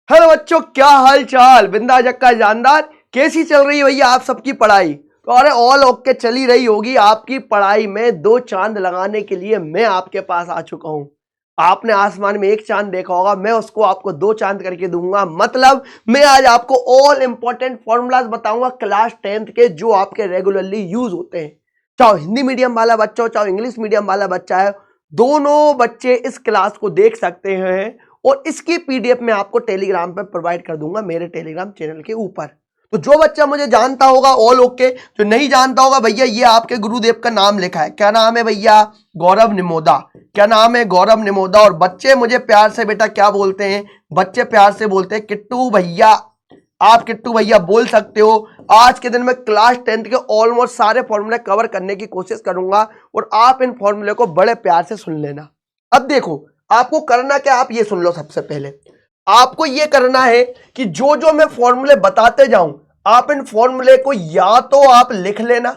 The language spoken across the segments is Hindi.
हेलो बच्चों, क्या हाल चाल। बिंदा जक्का जानदार। कैसी चल रही है भैया आप सबकी पढ़ाई? तो अरे ऑल ओके चली रही होगी आपकी पढ़ाई में। दो चांद लगाने के लिए मैं आपके पास आ चुका हूं। आपने आसमान में एक चांद देखा होगा, मैं उसको आपको दो चांद करके दूंगा। मतलब मैं आज आपको ऑल इंपॉर्टेंट फॉर्मूलाज बताऊंगा क्लास 10th के, जो आपके रेगुलरली यूज होते हैं। चाहे हिंदी मीडियम वाला बच्चा हो, चाहे इंग्लिश मीडियम वाला बच्चा है, दोनों बच्चे इस क्लास को देख सकते हैं। और इसकी पीडीएफ मैं आपको टेलीग्राम पे प्रोवाइड कर दूंगा, मेरे टेलीग्राम चैनल के ऊपर। तो जो बच्चा मुझे जानता होगा ऑल ओके, जो नहीं जानता होगा भैया ये आपके गुरुदेव का नाम लिखा है। क्या नाम है भैया? गौरव निमोदा। क्या नाम है? गौरव निमोदा। और बच्चे मुझे प्यार से बेटा क्या बोलते हैं? बच्चे प्यार से बोलते हैं किट्टू भैया। आप किट्टू भैया बोल सकते हो। आज के दिन में क्लास 10th के ऑलमोस्ट सारे फॉर्मूले कवर करने की कोशिश करूंगा और आप इन फॉर्मूले को बड़े प्यार से सुन लेना। अब देखो आपको करना क्या, आप ये सुन लो। सबसे पहले आपको ये करना है कि जो जो मैं फॉर्मूले बताते जाऊं, आप इन फॉर्मूले को या तो आप लिख लेना,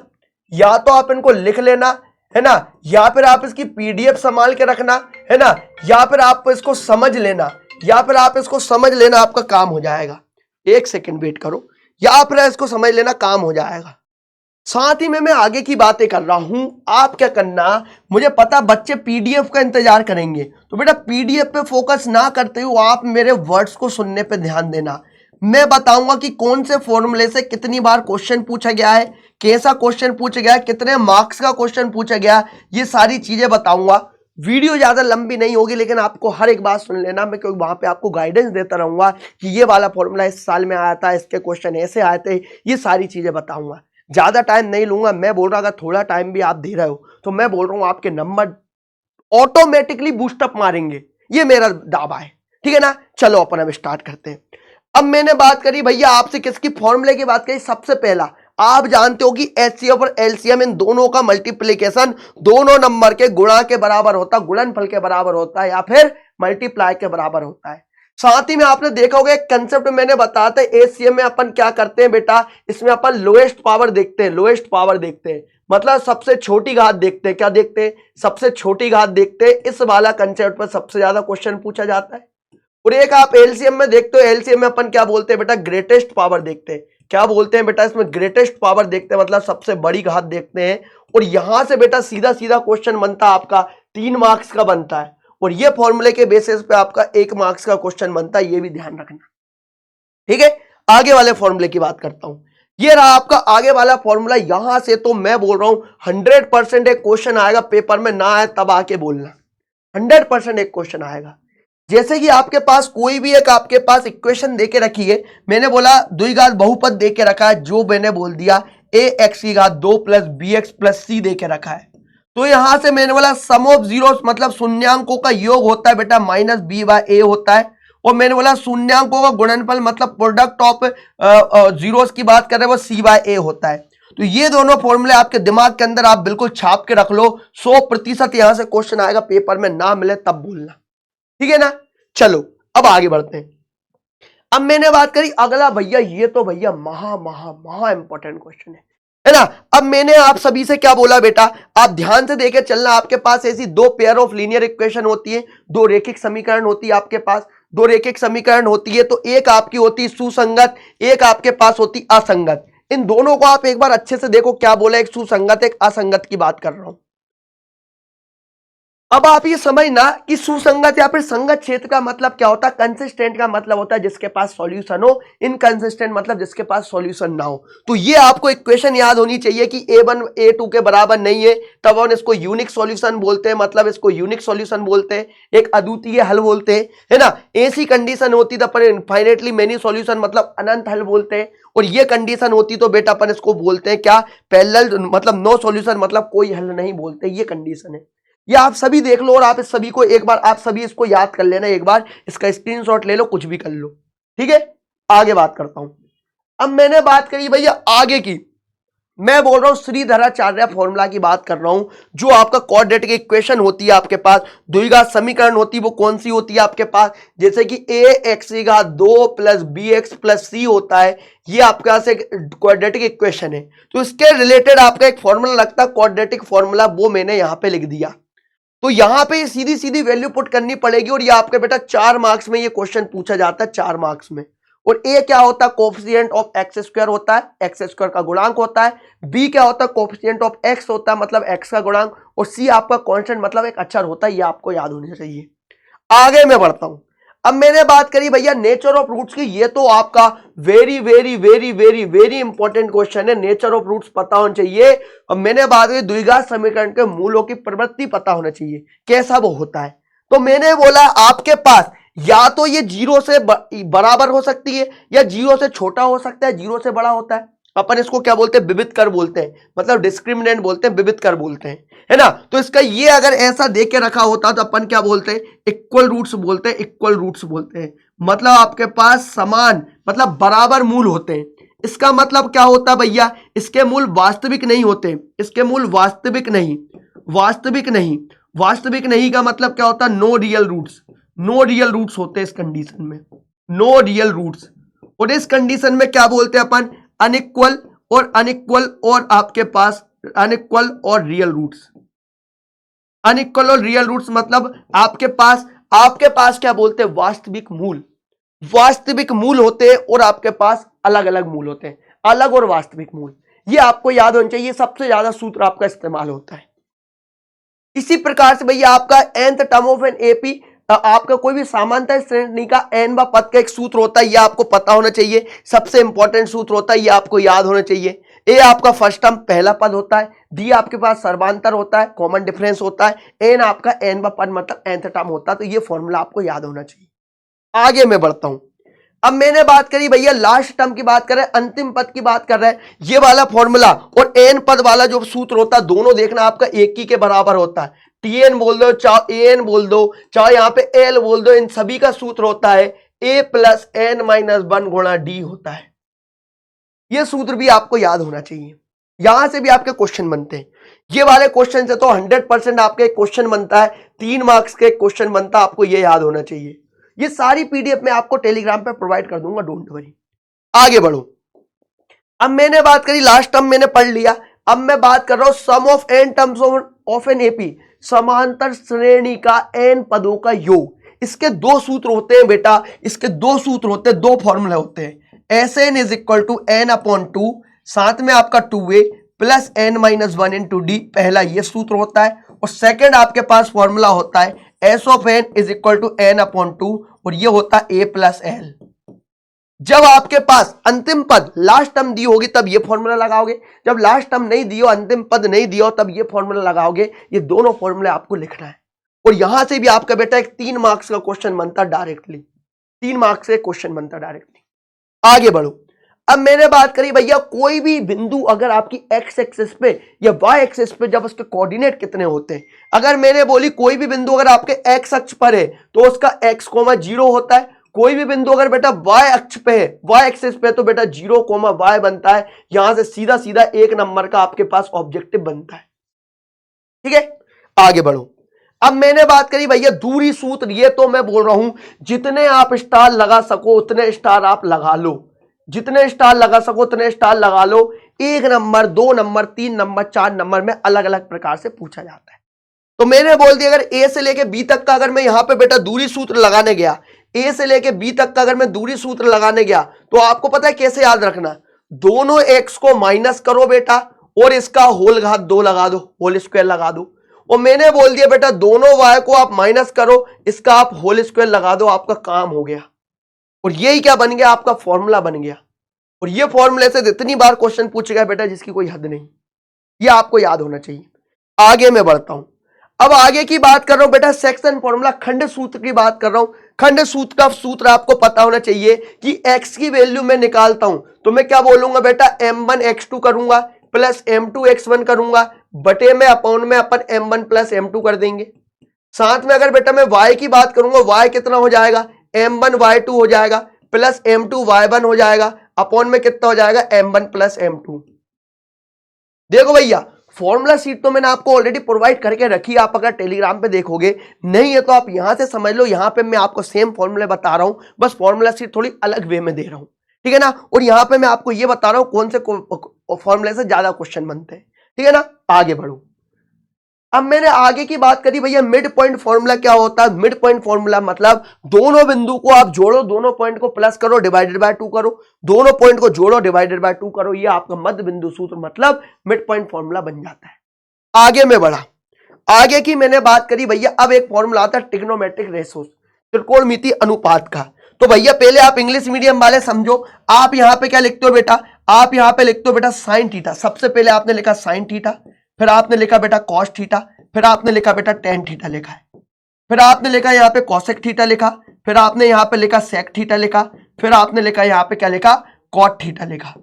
या तो आप इनको लिख लेना, है ना, या फिर आप इसकी पीडीएफ संभाल के रखना, है ना, या फिर आप इसको समझ लेना, या फिर आप इसको समझ लेना, आपका काम हो जाएगा। एक सेकंड वेट करो। या फिर इसको समझ लेना, काम हो जाएगा। साथ ही में मैं आगे की बातें कर रहा हूं। आप क्या करना, मुझे पता बच्चे पीडीएफ का इंतजार करेंगे, तो बेटा पीडीएफ पे फोकस ना करते हुए आप मेरे वर्ड्स को सुनने पे ध्यान देना। मैं बताऊंगा कि कौन से फॉर्मूले से कितनी बार क्वेश्चन पूछा गया है, कैसा क्वेश्चन पूछा गया है, कितने मार्क्स का क्वेश्चन पूछा गया, ये सारी चीजें बताऊंगा। वीडियो ज्यादा लंबी नहीं होगी, लेकिन आपको हर एक बात सुन लेना। मैं क्योंकि वहां पे आपको गाइडेंस देता रहूंगा कि ये वाला फॉर्मूला इस साल में आया था, इसके क्वेश्चन ऐसे आए थे, ये सारी चीजें बताऊंगा। ज्यादा टाइम नहीं लूंगा। मैं बोल रहा, अगर थोड़ा टाइम भी आप दे रहे हो तो मैं बोल रहा हूं आपके नंबर ऑटोमेटिकली बूस्टअप मारेंगे, ये मेरा दावा है। ठीक है ना? चलो अपन अब स्टार्ट करते हैं। अब मैंने बात करी भैया आपसे किसकी फॉर्मूले की बात करी। सबसे पहला आप जानते हो कि एचसीएफ और एलसीएम इन दोनों का मल्टीप्लीकेशन दोनों नंबर के गुणा के बराबर होता, गुणनफल के बराबर होता है, या फिर मल्टीप्लाई के बराबर होता है। साथ ही में आपने देखा होगा एक कंसेप्ट मैंने बताया था, एचसीएम में अपन क्या करते हैं बेटा, इसमें अपन लोएस्ट पावर देखते हैं। लोएस्ट पावर देखते हैं मतलब सबसे छोटी घात देखते हैं। क्या देखते हैं? सबसे छोटी घात देखते हैं। इस वाला कंसेप्ट पर सबसे ज्यादा क्वेश्चन पूछा जाता है। और एक आप एलसीएम में देखते हो, एलसीएम में अपन क्या बोलते हैं बेटा, ग्रेटेस्ट पावर देखते हैं। क्या बोलते हैं बेटा, इसमें ग्रेटेस्ट पावर देखते हैं, मतलब सबसे बड़ी घात देखते हैं। और यहां से बेटा सीधा सीधा क्वेश्चन बनता है आपका 3 मार्क्स का बनता है। और ये फॉर्मूले के बेसिस पे आपका 1 मार्क्स का क्वेश्चन बनता है, ये भी ध्यान रखना। ठीक है, आगे वाले फॉर्मूले की बात करता हूं। ये रहा आपका आगे वाला फॉर्मूला। यहां से तो मैं बोल रहा हूं 100% एक क्वेश्चन आएगा पेपर में, ना आए तब आके बोलना। 100% एक क्वेश्चन आएगा। जैसे कि आपके पास कोई भी एक आपके पास इक्वेशन देके रखी है, मैंने बोला द्विघात बहुपद देके रखा है, जो मैंने बोल दिया ए एक्स की घात 2 प्लस बी एक्स प्लस सी देके रखा है। तो यहां से मैंने बोला सम ऑफ जीरोस मतलब शून्यांकों का योग होता है बेटा माइनस बी बाय ए होता है। और मैंने बोला शून्यांकों का गुणनफल मतलब प्रोडक्ट ऑफ जीरोस की बात कर रहे हैं वो सी बाय ए होता है। तो ये दोनों फॉर्मूले आपके दिमाग के अंदर आप बिल्कुल छाप के रख लो। 100% यहां से क्वेश्चन आएगा पेपर में, ना मिले तब बोलना। ठीक है ना? चलो अब आगे बढ़ते हैं। अब मैंने बात करी अगला भैया, ये तो भैया महा महा महा इंपॉर्टेंट क्वेश्चन है ना? अब मैंने आप सभी से क्या बोला बेटा, आप ध्यान से देके चलना। आपके पास ऐसी दो पेयर ऑफ लीनियर इक्वेशन होती है, दो रेखिक समीकरण होती है आपके पास। दो रेखिक समीकरण होती है तो एक आपकी होती है सुसंगत, एक आपके पास होती असंगत। इन दोनों को आप एक बार अच्छे से देखो, क्या बोला, एक सुसंगत एक असंगत की बात कर रहा हूं। अब आप ये समझना कि सुसंगत या फिर संगत क्षेत्र का मतलब क्या होता है। कंसिस्टेंट का मतलब होता है जिसके पास सॉल्यूशन हो, इनकंसिस्टेंट मतलब जिसके पास सॉल्यूशन ना हो। तो ये आपको इक्वेशन याद होनी चाहिए कि a1 a2 के बराबर नहीं है, तब हम इसको यूनिक सॉल्यूशन बोलते हैं, मतलब इसको यूनिक सॉल्यूशन बोलते हैं, एक अद्वितीय हल बोलते हैं, है ना। ऐसी कंडीशन होती तो अपन इनफाइनेटली मेनी सॉल्यूशन मतलब अनंत हल बोलते हैं। और ये कंडीशन होती तो बेटा अपन इसको बोलते हैं क्या, पैरेलल मतलब नो सॉल्यूशन मतलब कोई हल नहीं बोलते। ये कंडीशन है, ये आप सभी देख लो। और आप इस सभी को एक बार आप सभी इसको याद कर लेना, एक बार इसका स्क्रीनशॉट ले लो, कुछ भी कर लो। ठीक है, आगे बात करता हूं। अब मैंने बात करी भैया आगे की, मैं बोल रहा हूं श्रीधराचार्य फॉर्मूला की बात कर रहा हूं। जो आपका क्वाड्रेटिक इक्वेशन होती है आपके पास, द्विघात समीकरण होती है, वो कौन सी होती है आपके पास, जैसे कि ए एक्स की घात 2 प्लस बी एक्स प्लस सी होता है। ये आपके पास एक क्वाड्रेटिक इक्वेशन है, तो इसके रिलेटेड आपका एक फॉर्मूला लगता है क्वाड्रेटिक फॉर्मूला, वो मैंने यहां पे लिख दिया। तो यहां पे सीधी सीधी वैल्यू पुट करनी पड़ेगी और ये आपके बेटा 4 मार्क्स में ये क्वेश्चन पूछा जाता है, 4 मार्क्स में। और ए क्या होता है, कोफिशिएंट ऑफ एक्स स्क्वायर होता है, एक्स स्क्वायर का गुणांक होता है। बी क्या होता है, कोफिशिएंट ऑफ एक्स होता है, मतलब एक्स का गुणांक। और सी आपका कांस्टेंट, मतलब एक अक्षर होता है। ये आपको याद होना चाहिए। आगे मैं बढ़ता हूं। अब मैंने बात करी भैया नेचर ऑफ रूट्स की। ये तो आपका very very very very very important question है, नेचर ऑफ रूट्स पता होना चाहिए। और मैंने बात की द्विघात समीकरण के मूलों की प्रवृत्ति पता होना चाहिए, कैसा वो होता है। तो मैंने बोला आपके पास या तो ये 0 से बराबर हो सकती है, या 0 से छोटा हो सकता है, 0 से बड़ा होता है। अपन इसको क्या बोलते हैं, विविध कर बोलते हैं, मतलब डिस्क्रिमिनेंट बोलते हैं, विविध कर बोलते हैं, है ना। तो इसका ये अगर ऐसा देख के रखा होता तो अपन क्या बोलते हैं, इक्वल रूट्स बोलते हैं, इक्वल रूट्स बोलते हैं। मतलब आपके पास समान, मतलब बराबर मूल होते हैं। इसका मतलब क्या होता है भैया, इसके मूल वास्तविक नहीं होते, इसके मूल वास्तविक नहीं, वास्तविक नहीं, वास्तविक नहीं का मतलब क्या होता है, no real roots, no real roots होते हैं इस कंडीशन में, नो रियल रूट्स। और इस कंडीशन में क्या बोलते हैं अपन, अनइक्वल और अनइक्वल, और आपके पास अनइक्वल और रियल रूट्स। अनइक्वल और रियल रूट्स मतलब आपके पास क्या बोलते हैं, वास्तविक मूल, वास्तविक मूल होते हैं। और आपके पास अलग अलग मूल होते हैं, अलग और वास्तविक मूल। ये आपको याद होना चाहिए, सबसे ज्यादा सूत्र आपका इस्तेमाल होता है। इसी प्रकार से भैया आपका nth term of an AP, आपका कोई भी समांतर श्रेणी का n पद का एक सूत्र होता है, ये आपको पता होना चाहिए, सबसे इंपॉर्टेंट सूत्र होता है, ये आपको याद होना चाहिए। ए आपका फर्स्ट टर्म पहला पद होता है, बी आपके पास सर्वांतर होता है, कॉमन डिफरेंस होता है, एन आपका n पद मतलब nth टर्म होता है। तो ये फॉर्मूला आपको याद होना चाहिए। आगे मैं बढ़ता हूं। अब मैंने बात करी भैया लास्ट टर्म की बात कर रहे हैं, अंतिम पद की बात कर रहे हैं। ये वाला फॉर्मूला और एन पद वाला जो सूत्र होता है, दोनों देखना आपका एक ही के बराबर होता है। टीएन बोल दो, चाहे एन बोल दो, चाहे यहां पे एल बोल दो, इन सभी का सूत्र होता है ए प्लस एन माइनस 1 गुणा डी होता है। यह सूत्र भी आपको याद होना चाहिए, यहां से भी आपके क्वेश्चन बनते हैं। ये वाले क्वेश्चन से तो 100% आपके क्वेश्चन बनता है, 3 मार्क्स के क्वेश्चन बनता है, आपको यह याद होना चाहिए। ये सारी पीडीएफ मैं आपको टेलीग्राम पे प्रोवाइड कर दूंगा, डोंट वरी। आगे बढ़ो। अब मैंने बात करी लास्ट टर्म मैंने पढ़ लिया, अब मैं बात कर रहा हूं sum of n terms of an AP, समांतर श्रेणी का एन पदों का योग। इसके 2 सूत्र होते हैं बेटा, इसके 2 सूत्र होते हैं, 2 फॉर्मूले होते हैं। S N is equal to N upon 2, साथ में आपका 2a plus N minus 1 into D, पहला ये सूत्र होता है। और सेकेंड आपके पास फॉर्मूला होता है S of N is equal to N upon 2, और ये होता है ए प्लस एल। जब आपके पास अंतिम पद लास्ट टर्म दी होगी तब ये फॉर्मूला लगाओगे, जब लास्ट टर्म नहीं दियो, अंतिम पद नहीं दियो, तब ये फॉर्मूला लगाओगे। ये दोनों फॉर्मूले आपको लिखना है। और यहां से भी आपका बेटा एक 3 मार्क्स का क्वेश्चन बनता डायरेक्टली, 3 मार्क्स से क्वेश्चन बनता डायरेक्टली। आगे बढ़ो। अब मैंने बात करी भैया कोई भी बिंदु अगर आपकी एक्स एक्सिस पे या वाई एक्सिस पे, जब उसके कोऑर्डिनेट कितने होते हैं, अगर मैंने बोली कोई भी बिंदु अगर आपके एक्स अक्ष पर है तो उसका एक्स कोमा 0 होता है। कोई भी बिंदु अगर बेटा वाई अक्ष पे है, वाई एक्सिस पे, तो बेटा 0 कोमा वाई बनता है। यहां से सीधा सीधा 1 नंबर का आपके पास ऑब्जेक्टिव बनता है। ठीक है, आगे बढ़ो। अब मैंने बात करी भैया दूरी सूत्र, ये तो मैं बोल रहा हूं जितने आप स्टार लगा सको उतने स्टार आप लगा लो, जितने स्टार लगा सको उतने स्टार लगा लो। 1 नंबर, 2 नंबर, 3 नंबर, 4 नंबर में अलग अलग प्रकार से पूछा जाता है। तो मैंने बोल दिया अगर ए से लेके बी तक का अगर मैं यहां पे बेटा दूरी सूत्र लगाने गया, ए से लेके बी तक का अगर मैं दूरी सूत्र लगाने गया, तो आपको पता है कैसे याद रखना, दोनों एक्स को माइनस करो बेटा और इसका होल घात 2 लगा दो, होल स्क्वायर लगा दो। और मैंने बोल दिया बेटा दोनों वाई को आप माइनस करो, इसका आप होल स्क्वायर लगा दो, आपका काम हो गया। और यही क्या बन गया, आपका फॉर्मूला बन गया। और ये फॉर्मूले से इतनी बार क्वेश्चन पूछ गया बेटा जिसकी कोई हद नहीं, ये आपको याद होना चाहिए। आगे मैं बढ़ता हूं। अब आगे की बात कर रहा हूं बेटा सेक्शन फॉर्मूला, खंड सूत्र की बात कर रहा हूं। खंड सूत्र का सूत्र आपको पता होना चाहिए कि x की वैल्यू मैं निकालता हूं तो मैं क्या बोलूंगा बेटा, m1 x2 करूंगा प्लस m2 x1 करूंगा, बटे में अपॉन में अपन m1 प्लस m2 कर देंगे। साथ में अगर बेटा मैं y की बात करूंगा, y कितना हो जाएगा, m1 y2 हो जाएगा प्लस m2 y1 हो जाएगा, अपॉन में कितना हो जाएगा, m1 प्लस m2। देखो भैया फॉर्मूला शीट तो मैंने आपको ऑलरेडी प्रोवाइड करके रखी है, आप अगर टेलीग्राम पे देखोगे, नहीं है तो आप यहां से समझ लो, यहां पे मैं आपको सेम फॉर्मूले बता रहा हूं, बस फॉर्मूला शीट थोड़ी अलग वे में दे रहा हूं, ठीक है ना। और यहां पे मैं आपको ये बता रहा हूं कौन से फॉर्मूले से ज्यादा क्वेश्चन बनते हैं, ठीक है ना। आगे बढ़ो। अब मैंने आगे की बात करी भैया मिड पॉइंट फॉर्मूला क्या होता है। मिड पॉइंट फॉर्मूला मतलब दोनों बिंदु को आप जोड़ो, दोनों पॉइंट को प्लस करो, डिवाइडेड बाय 2 करो, दोनों पॉइंट को जोड़ो, डिवाइडेड बाय 2 करो, ये आपका मध्य बिंदु सूत्र मतलब मिड पॉइंट फॉर्मूला बन जाता है। आगे में बढ़ा, आगे की मैंने बात करी भैया, अब एक फॉर्मूला आता है ट्रिग्नोमेट्रिक रेशोस, त्रिकोणमितीय अनुपात का। तो भैया पहले आप इंग्लिश मीडियम वाले समझो, आप यहां पे क्या लिखते हो बेटा, आप यहां पे लिखते हो बेटा साइन थीटा। सबसे पहले आपने लिखा साइन थीटा, फिर आपने लिखा बेटा कॉस थीटा, फिर आपने लिखा बेटा टेन थीटा लिखा है, फिर आपने लिखा यहाँ पे कॉसेक थीटा लिखा, फिर आपने यहाँ पे लिखा सेक थीटा लिखा, फिर आपने लिखा यहाँ पे क्या लिखा, कॉट थीटा लिखा।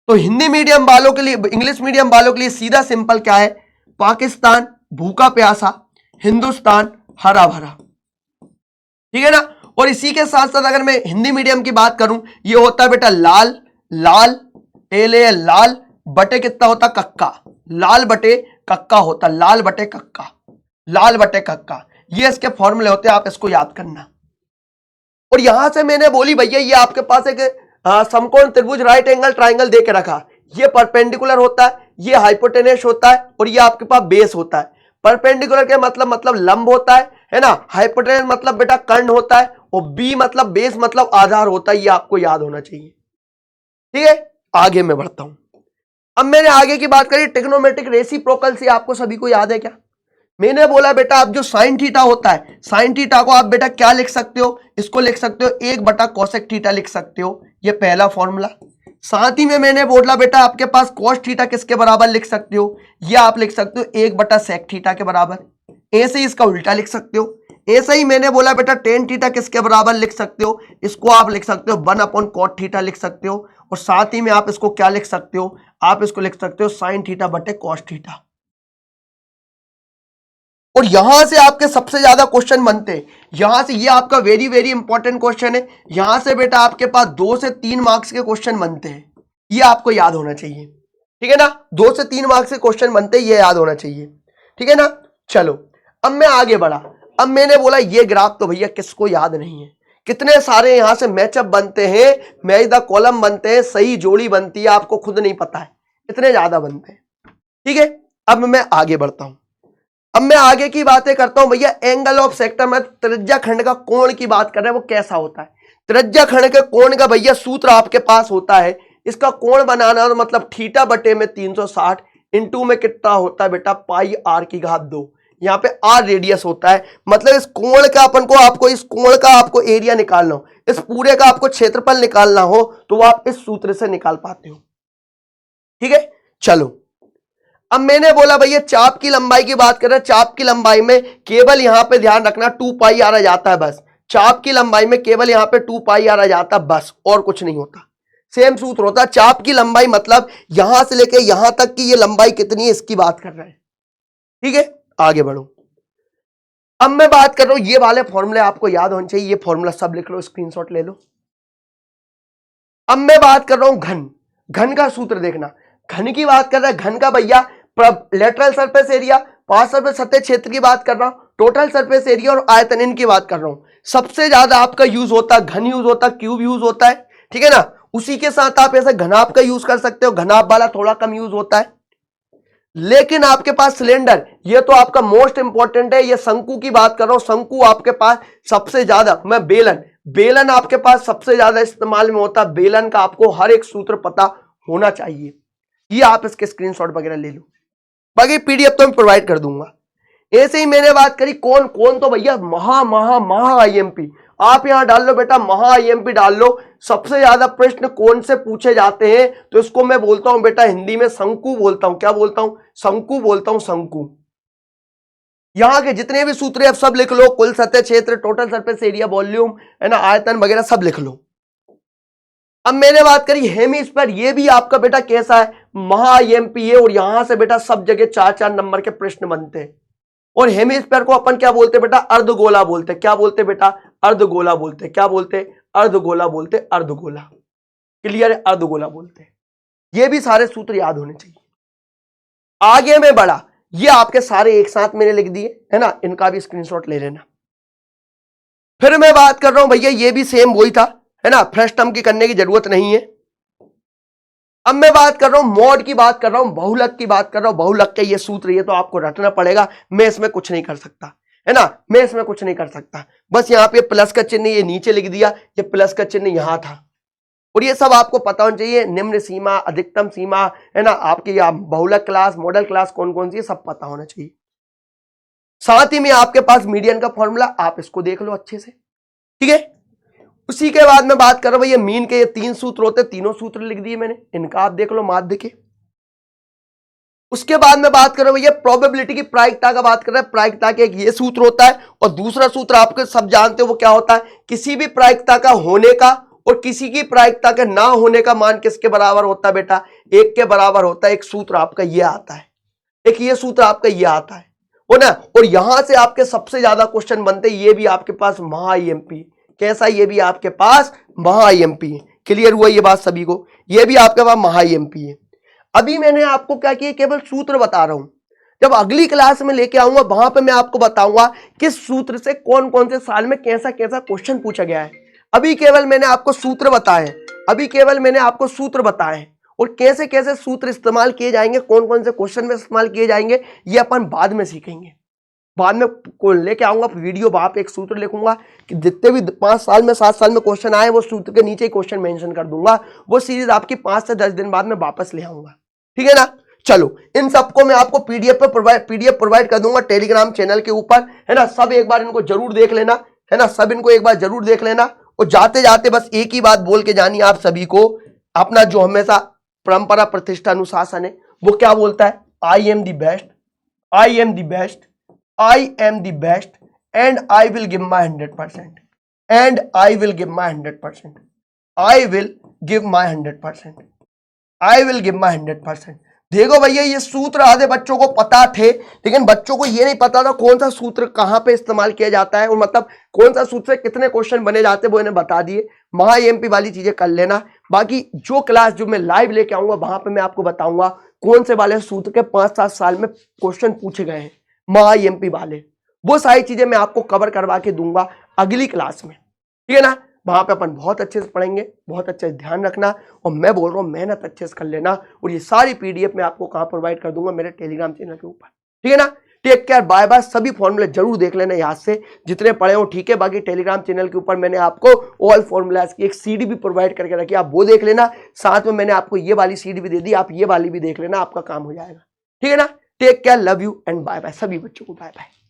तो हिंदी मीडियम वालों के लिए, इंग्लिश मीडियम वालों के लिए सीधा सिंपल क्या है, पाकिस्तान भूखा प्यासा, हिंदुस्तान हरा भरा, ठीक है ना। और इसी के साथ साथ अगर मैं हिंदी मीडियम की बात करूं, ये होता है बेटा लाल, लाल एले लाल बटे कितना होता कक्का, लाल बटे कक्का होता, लाल बटे कक्का, लाल बटे कक्का, ये इसके फॉर्मूले होते हैं, आप इसको याद करना। और यहां से मैंने बोली भैया ये आपके पास एक समकोण त्रिभुज राइट एंगल ट्राइंगल दे के रखा, ये परपेंडिकुलर होता है, ये हाइपोटेनस होता है, और ये आपके पास बेस होता है। परपेंडिकुलर के मतलब लंब होता है ना, हाइपोटेनस मतलब बेटा कर्ण होता है, और बी मतलब बेस मतलब आधार होता है, ये आपको याद होना चाहिए, ठीक है। आगे मैं बढ़ता हूं, अब मैंने आगे की बात करी ट्रिग्नोमेट्रिक रेसिप्रोकल से, आपको सभी को याद है क्या, मैंने बोला बेटा अब जो साइन थीटा होता है, साइन थीटा को आप बेटा क्या लिख सकते हो, इसको लिख सकते हो 1 कोसेक थीटा लिख सकते हो, ये पहला फॉर्मूला। साथ ही में मैंने बोला बेटा आपके पास कॉस थीटा किसके बराबर लिख सकते हो, ये आप लिख सकते हो 1/सेक थीटा के बराबर। ऐसे ही इसका उल्टा लिख सकते हो। ऐसे ही मैंने बोला बेटा टेन थीटा किसके बराबर लिख सकते हो, इसको आप लिख सकते हो 1/कॉट थीटा लिख सकते हो। और साथ ही में आप इसको क्या लिख सकते हो, आप इसको लिख सकते हो साइन थीटा बटे कॉस थीटा। और यहां से आपके सबसे ज्यादा क्वेश्चन बनते हैं, यहां से, ये आपका वेरी वेरी इंपॉर्टेंट क्वेश्चन है, यहां से बेटा आपके पास 2 से 3 मार्क्स के क्वेश्चन बनते हैं, ये आपको याद होना चाहिए, ठीक है ना। 2 से 3 मार्क्स के क्वेश्चन बनते हैं, ये याद होना चाहिए, ठीक है ना। चलो अब मैं आगे बढ़ा, अब मैंने बोला ये ग्राफ तो भैया किसको याद नहीं है, कितने सारे यहां से मैचअप बनते हैं, मैच द कॉलम बनते हैं, सही जोड़ी बनती है, आपको खुद नहीं पता है, इतने ज्यादा बनते हैं, ठीक है। अब मैं आगे बढ़ता हूं, अब मैं आगे की बातें करता हूं भैया एंगल ऑफ सेक्टर में, त्रिज्या खंड का कोण की बात कर रहे हैं, वो कैसा होता है। त्रिज्या खंड के कोण का भैया सूत्र आपके पास होता है, इसका कोण बनाना मतलब थीटा बटे में 360 इंटू में कितना होता है बेटा पाई आर की घात 2, यहाँ पे आर रेडियस होता है, मतलब इस कोण का अपन को, आपको इस कोण का आपको एरिया निकालना हो, इस पूरे का आपको क्षेत्रफल निकालना हो, तो वो आप इस सूत्र से निकाल पाते हो, ठीक है। चलो अब मैंने बोला भैया चाप की लंबाई की बात कर रहे हैं, चाप की लंबाई में केवल यहां पे ध्यान रखना 2 पाई आर आ जाता है बस, चाप की लंबाई में केवल यहां पे 2 पाई आर आ जाता है बस, और कुछ नहीं होता। सेम सूत्र होता है, चाप की लंबाई मतलब यहां से लेके यहां तक की ये लंबाई कितनी है इसकी बात कर रहे हैं, ठीक है। आगे बढ़ो, अब मैं बात कर रहा हूं, ये वाले फॉर्मूले आपको याद होने चाहिए, ये फॉर्मूला सब लिख लो, स्क्रीनशॉट ले लो। अब मैं बात कर रहा हूं घन, घन का सूत्र देखना, घन की बात कर रहा है, घन का भैया लेटरल सरफेस एरिया, पास सरफेस सतह क्षेत्र की बात कर रहा हूं, टोटल सरफेस एरिया और आयतन इनकी बात कर रहा हूं। सबसे ज्यादा आपका यूज होता है घन, यूज होता है, क्यूब यूज होता है, ठीक है ना। उसी के साथ आप ऐसे घनाभ का यूज कर सकते हो, घनाभ वाला थोड़ा कम यूज होता है। लेकिन आपके पास सिलेंडर, ये तो आपका मोस्ट इंपॉर्टेंट है, ये शंकु की बात कर रहा हूं, शंकु आपके पास सबसे ज्यादा, मैं बेलन, बेलन आपके पास सबसे ज्यादा इस्तेमाल में होता है, बेलन का आपको हर एक सूत्र पता होना चाहिए, ये आप इसके स्क्रीनशॉट वगैरह ले लो, बाकी पीडीएफ तो मैं प्रोवाइड कर दूंगा। ऐसे ही मैंने बात करी कौन कौन, तो भैया महा महा महा आईएमपी, आप यहां डाल लो बेटा, महा आईएमपी डाल लो। सबसे ज्यादा प्रश्न कौन से पूछे जाते हैं, तो इसको मैं बोलता हूं बेटा हिंदी में शंकु बोलता हूं, क्या बोलता हूं, शंकु बोलता हूं, शंकु। यहां के जितने भी सूत्र है सब लिख लो, कुल सतह क्षेत्र, टोटल सरफेस एरिया, वॉल्यूम, है ना, आयतन वगैरह सब लिख लो। अब मैंने बात करी हेमीस्फीयर, ये भी आपका बेटा कैसा है, महा आईएमपी है, और यहां से बेटा सब जगह 4-4 नंबर के प्रश्न बनते हैं। और हेमीस्फीयर को अपन क्या बोलते बेटा, अर्धगोला बोलते, क्या बोलते बेटा, अर्धगोला बोलते, क्या बोलते, अर्धगोला बोलते, अर्धगोला, क्लियर है, अर्धगोला बोलते। ये भी सारे सूत्र याद होने चाहिए। आगे में बढ़ा, ये आपके सारे एक साथ मैंने लिख दिए, है ना, इनका भी स्क्रीनशॉट ले लेना। फिर मैं बात कर रहा हूं भैया, ये भी सेम वही था, है ना, फर्स्ट टर्म की करने की जरूरत नहीं है। अब मैं बात कर रहा हूं मॉड की, बात कर रहा हूं बहुलक की, बात कर रहा हूं बहुलक के ये सूत्र, ये तो आपको रटना पड़ेगा, मैं इसमें कुछ नहीं कर सकता, है ना, मैं इसमें कुछ नहीं कर सकता। बस यहाँ पे प्लस का चिन्ह ये नीचे लिख दिया, ये प्लस का चिन्ह यहां था, और ये सब आपको पता होना चाहिए। निम्न सीमा, अधिकतम सीमा, है ना, आपकी बहुलक क्लास, मॉडल क्लास कौन कौन सी है, सब पता होना चाहिए। साथ ही में आपके पास मीडियन का फॉर्मूला, आप इसको देख लो अच्छे से, ठीक है। उसी के बाद में बात कर रहा हूं भैया मीन के, ये 3 सूत्र होते हैं, तीनों सूत्र लिख दिए मैंने, इनका आप देख लो माध्य के। उसके बाद में बात कर रहा हूं भैया प्रोबेबिलिटी की, प्रायिकता का बात कर रहे हैं। प्रायिकता के एक ये सूत्र होता है, और दूसरा सूत्र आपके सब जानते हो वो क्या होता है, किसी भी प्रायिकता का होने का और किसी की प्रायिकता के ना होने का मान किसके बराबर होता है बेटा, 1 के बराबर होता है। एक सूत्र आपका ये आता है, एक ये सूत्र आपका ये आता है, वो ना, और यहां से आपके सबसे ज्यादा क्वेश्चन बनते, ये भी आपके पास महा IMP, कैसा, ये भी आपके पास महा IMP है। क्लियर हुआ ये बात सभी को, ये भी आपके पास महा IMP है। अभी मैंने आपको क्या किया, केवल सूत्र बता रहा हूं, जब अगली क्लास में लेके आऊंगा वहां पे मैं आपको बताऊंगा किस सूत्र से कौन कौन से साल में कैसा कैसा क्वेश्चन पूछा गया है। अभी केवल मैंने आपको सूत्र बताए, अभी केवल मैंने आपको सूत्र बताए, और कैसे कैसे सूत्र इस्तेमाल किए जाएंगे, कौन कौन से क्वेश्चन में इस्तेमाल किए जाएंगे, ये अपन बाद में सीखेंगे। बाद में लेके आऊंगा वीडियो, वहां पे एक सूत्र लिखूंगा कि जितने भी 5 साल में 7 साल में क्वेश्चन आए वो सूत्र के नीचे ही क्वेश्चन मेंशन कर दूंगा। वो सीरीज आपकी 5 से 10 दिन बाद में वापस ले आऊंगा, ठीक है ना। चलो इन सबको मैं आपको पीडीएफ प्रोवाइड कर दूंगा टेलीग्राम चैनल के ऊपर, है ना। सब एक बार इनको जरूर देख लेना, है ना, सब इनको एक बार जरूर देख लेना। और जाते जाते बस एक ही बात बोल के जानी आप सभी को, अपना जो हमेशा परंपरा प्रतिष्ठा अनुशासन है वो क्या बोलता है, I am the best, I am the best, I am the best, and I will give my 100%, and I will give my 100%, I will give my 100%, I will give my 100%। देखो भैया ये सूत्र आधे बच्चों को पता थे, लेकिन बच्चों को ये नहीं पता था कौन सा सूत्र कहां पे इस्तेमाल किया जाता है, और मतलब कौन सा सूत्र से कितने क्वेश्चन बने जाते हैं वो इन्हें बता दिए। महा IMP वाली चीजें कर लेना। बाकी जो क्लास जो मैं लाइव लेके आऊंगा वहां पे मैं आपको बताऊंगा कौन से वाले सूत्र के 5-7 साल में क्वेश्चन पूछे गए हैं, महा IMP वाले, वो सारी चीजें मैं आपको कवर करवा के दूंगा अगली क्लास में, ठीक है ना। वहां पे अपन बहुत अच्छे से पढ़ेंगे, बहुत अच्छे से ध्यान रखना, और मैं बोल रहा हूँ मेहनत अच्छे से कर लेना, और ये सारी PDF मैं आपको कहाँ प्रोवाइड कर दूंगा, मेरे टेलीग्राम चैनल के ऊपर, ठीक है ना। Take care, bye bye. सभी फॉर्मूले जरूर देख लेना याद से, जितने पढ़े हो, ठीक है। बाकी टेलीग्राम चैनल के ऊपर मैंने आपको ऑल फॉर्मूलाज की एक CD भी प्रोवाइड करके रखी, आप वो देख लेना। साथ में मैंने आपको ये वाली CD भी दे दी, आप ये वाली भी देख लेना, आपका काम हो जाएगा, ठीक है ना। Take care, love you and bye bye. सभी बच्चों को बाय बाय।